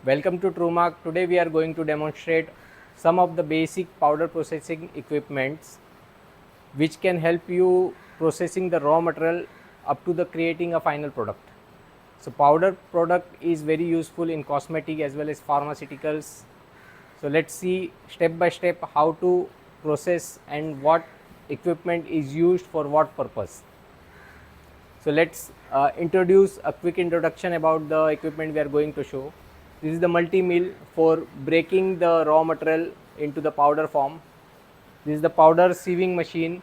Welcome to Trumark. Today we are going to demonstrate some of the basic powder processing equipments which can help you processing the raw material up to the creating a final product. So powder product is very useful in cosmetic as well as pharmaceuticals. So let's see step by step how to process and what equipment is used for what purpose. So let's introduce a quick introduction about the equipment we are going to show. This is the multi-mill for breaking the raw material into the powder form. This is the powder sieving machine.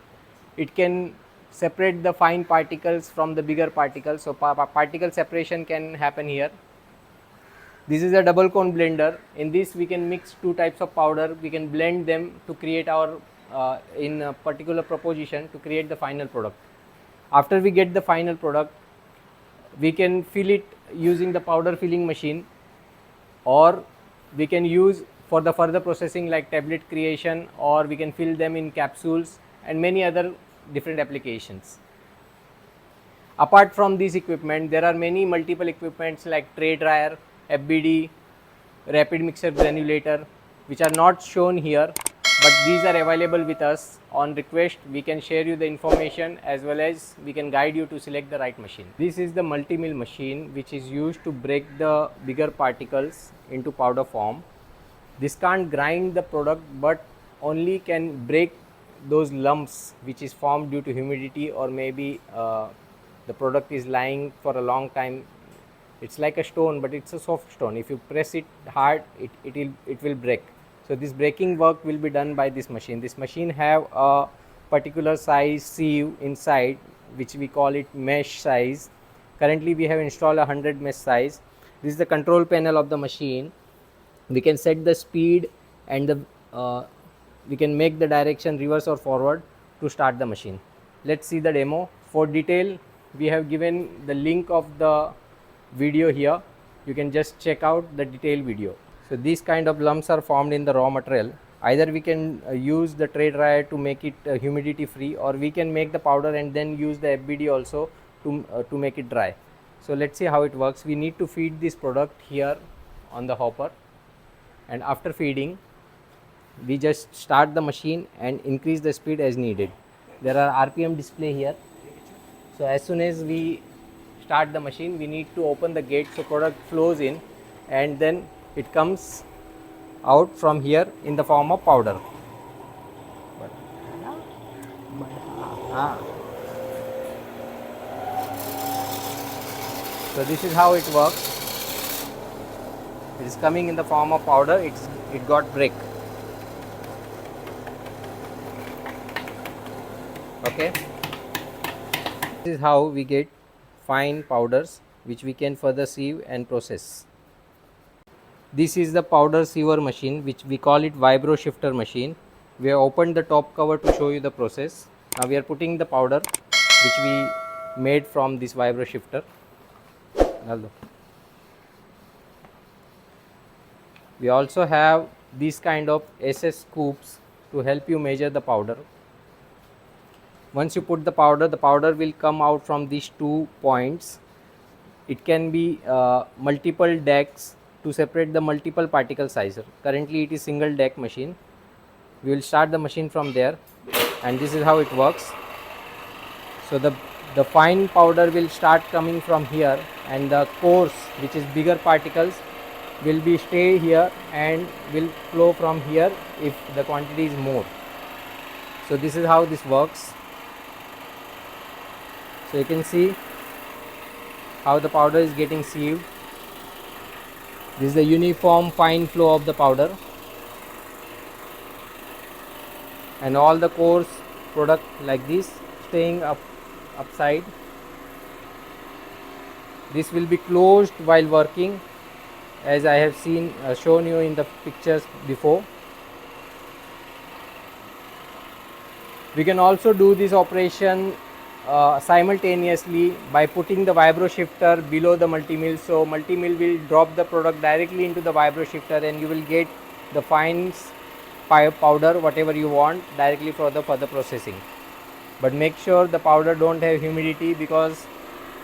It can separate the fine particles from the bigger particles. So particle separation can happen here. This is a double cone blender. In this we can mix two types of powder. We can blend them to create our in a particular proposition to create the final product. After we get the final product, we can fill it using the powder filling machine, or we can use for the further processing like tablet creation, or we can fill them in capsules and many other different applications. Apart from this equipment, there are many multiple equipments like tray dryer, FBD, rapid mixer granulator, which are not shown here, but these are available with us. On request we can share you the information as well as we can guide you to select the right machine. This is the multi-mill machine which is used to break the bigger particles into powder form. This can't grind the product but only can break those lumps which is formed due to humidity, or maybe the product is lying for a long time. It's like a stone, but it's a soft stone. If you press it hard, it will break. So this breaking work will be done by this machine. This machine have a particular size sieve inside, which we call it mesh size. Currently we have installed 100 mesh size. This is the control panel of the machine. We can set the speed and the we can make the direction reverse or forward to start the machine. Let's see the demo. For detail, we have given the link of the video here. You can just check out the detailed video. So these kind of lumps are formed in the raw material. Either we can use the tray dryer to make it humidity free, or we can make the powder and then use the FBD also to make it dry. So let's see how it works. We need to feed this product here on the hopper, and after feeding we just start the machine and increase the speed as needed. There are RPM display here. So as soon as we start the machine, we need to open the gate so product flows in, and then it comes out from here in the form of powder. So this is how it works. It is coming in the form of powder. It got break. Okay. This is how we get fine powders which we can further sieve and process. This is the powder siever machine, which we call it Vibro Shifter machine. We have opened the top cover to show you the process. Now we are putting the powder which we made from this Vibro Shifter. We also have these kind of SS scoops to help you measure the powder. Once you put the powder will come out from these 2 points. It can be multiple decks to separate the multiple particle sizer. Currently it is single deck machine. We will start the machine from there, and this is how it works. So the fine powder will start coming from here, and the coarse, which is bigger particles, will be stay here and will flow from here if the quantity is more. So this is how this works. So you can see how the powder is getting sieved. This is the uniform fine flow of the powder, and all the coarse product like this staying upside. This will be closed while working, as I have shown you in the pictures before. We can also do this operation simultaneously by putting the Vibro Shifter below the multi-mill. So multi-mill will drop the product directly into the Vibro Shifter, and you will get the fine powder whatever you want directly for the further processing. But make sure the powder don't have humidity, because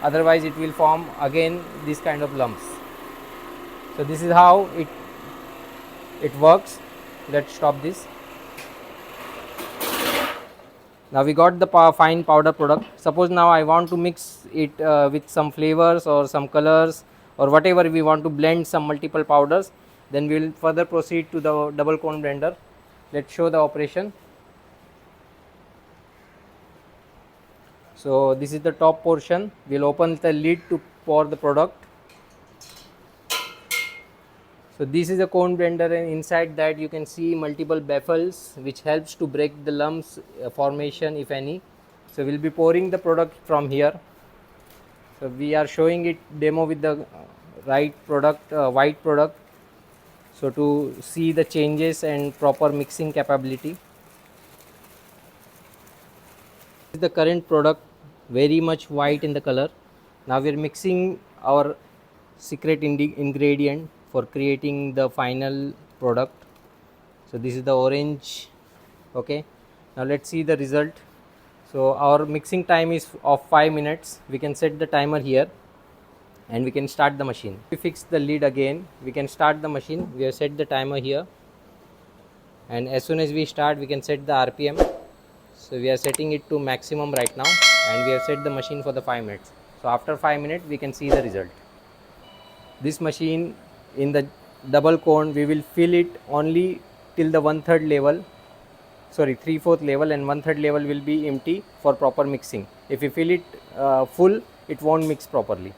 otherwise it will form again these kind of lumps. So this is how it works. Let's stop this. Now we got the fine powder product. Suppose now I want to mix it with some flavors or some colors or whatever we want to blend some multiple powders, then we will further proceed to the double cone blender. Let's show the operation. So this is the top portion. We'll open the lid to pour the product. So this is a cone blender, and inside that you can see multiple baffles which helps to break the lumps formation if any. So we'll be pouring the product from here. So we are showing it demo with the right product, white product, so to see the changes and proper mixing capability. This is the current product, very much white in the color. Now we are mixing our secret ingredient for creating the final product. So this is the orange. Okay, now let's see the result. So our mixing time is of 5 minutes. We can set the timer here and we can start the machine. We fix the lid again, we can start the machine. We have set the timer here, and as soon as we start we can set the RPM. So we are setting it to maximum right now, and we have set the machine for the 5 minutes. So after 5 minutes we can see the result. This machine, in the double cone, we will fill it only till the 1/3 level, sorry 3/4 level, and 1/3 level will be empty for proper mixing. If you fill it full, it won't mix properly.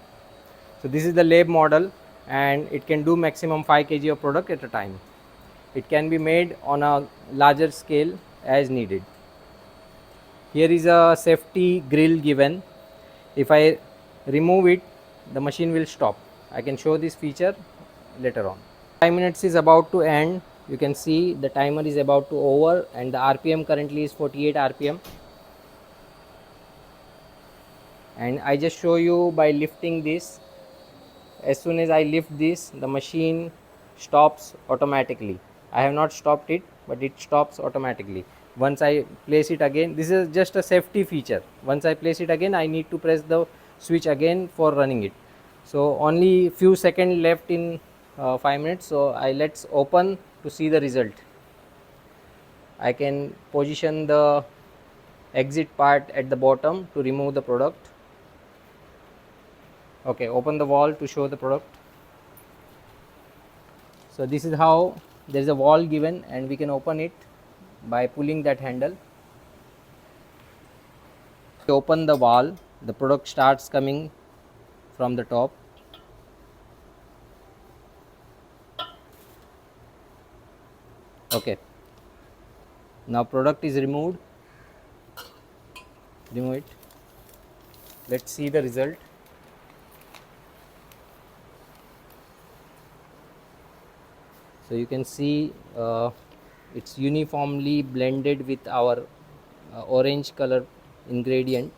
So this is the lab model, and it can do maximum 5 kg of product at a time. It can be made on a larger scale as needed. Here is a safety grill given. If I remove it, the machine will stop. I can show this feature later on. 5 minutes is about to end. You can see the timer is about to over, and the RPM currently is 48 RPM. And I just show you by lifting this. As soon as I lift this, the machine stops automatically. I have not stopped it, but it stops automatically. Once I place it again, this is just a safety feature. Once I place it again, I need to press the switch again for running it. So only few seconds left in 5 minutes. So let's open to see the result. I can position the exit part at the bottom to remove the product. Okay, open the valve to show the product. So this is how there is a valve given, and we can open it by pulling that handle. Open the valve, the product starts coming from the top. Okay, now product is removed. Remove it. Let's see the result. So you can see it's uniformly blended with our orange color ingredient.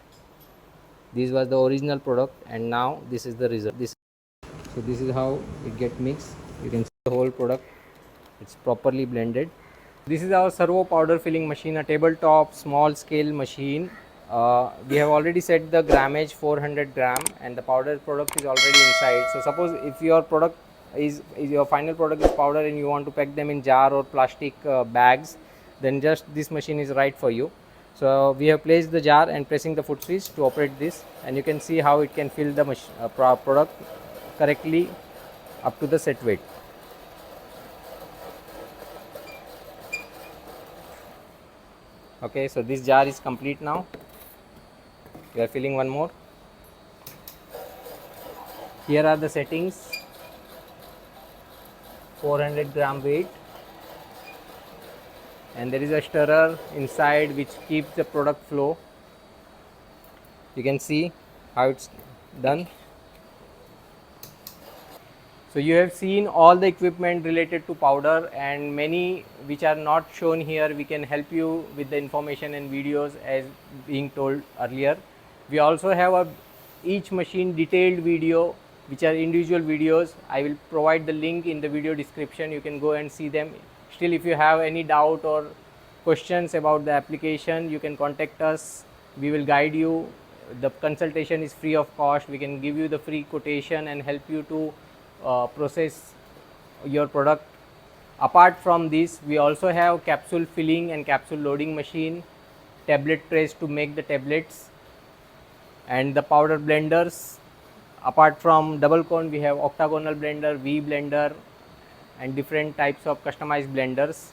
This was the original product, and now this is the result. So this is how it get mixed. You can see the whole product, it's properly blended. This is our servo powder filling machine, a tabletop small scale machine. We have already set the grammage 400 gram, and the powder product is already inside. So suppose if your product is your final product is powder and you want to pack them in jar or plastic bags, then just this machine is right for you. So we have placed the jar and pressing the foot switch to operate this, and you can see how it can fill the product correctly up to the set weight. Okay, so this jar is complete now. We are filling one more. Here are the settings. 400 gram weight, and there is a stirrer inside which keeps the product flow. You can see how it's done. So you have seen all the equipment related to powder, and many which are not shown here. We can help you with the information and videos as being told earlier. We also have each machine detailed video, which are individual videos. I will provide the link in the video description. You can go and see them. Still, if you have any doubt or questions about the application, you can contact us. We will guide you. The consultation is free of cost. We can give you the free quotation and help you to process your product. Apart from this, we also have capsule filling and capsule loading machine, tablet trays to make the tablets, and the powder blenders. Apart from double cone, we have octagonal blender, V blender, and different types of customized blenders.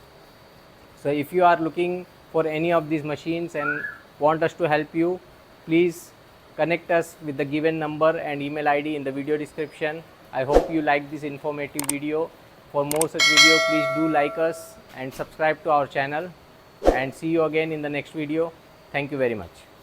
So if you are looking for any of these machines and want us to help you, please connect us with the given number and email ID in the video description. I hope you like this informative video. For more such video, please do like us and subscribe to our channel, and see you again in the next video. Thank you very much.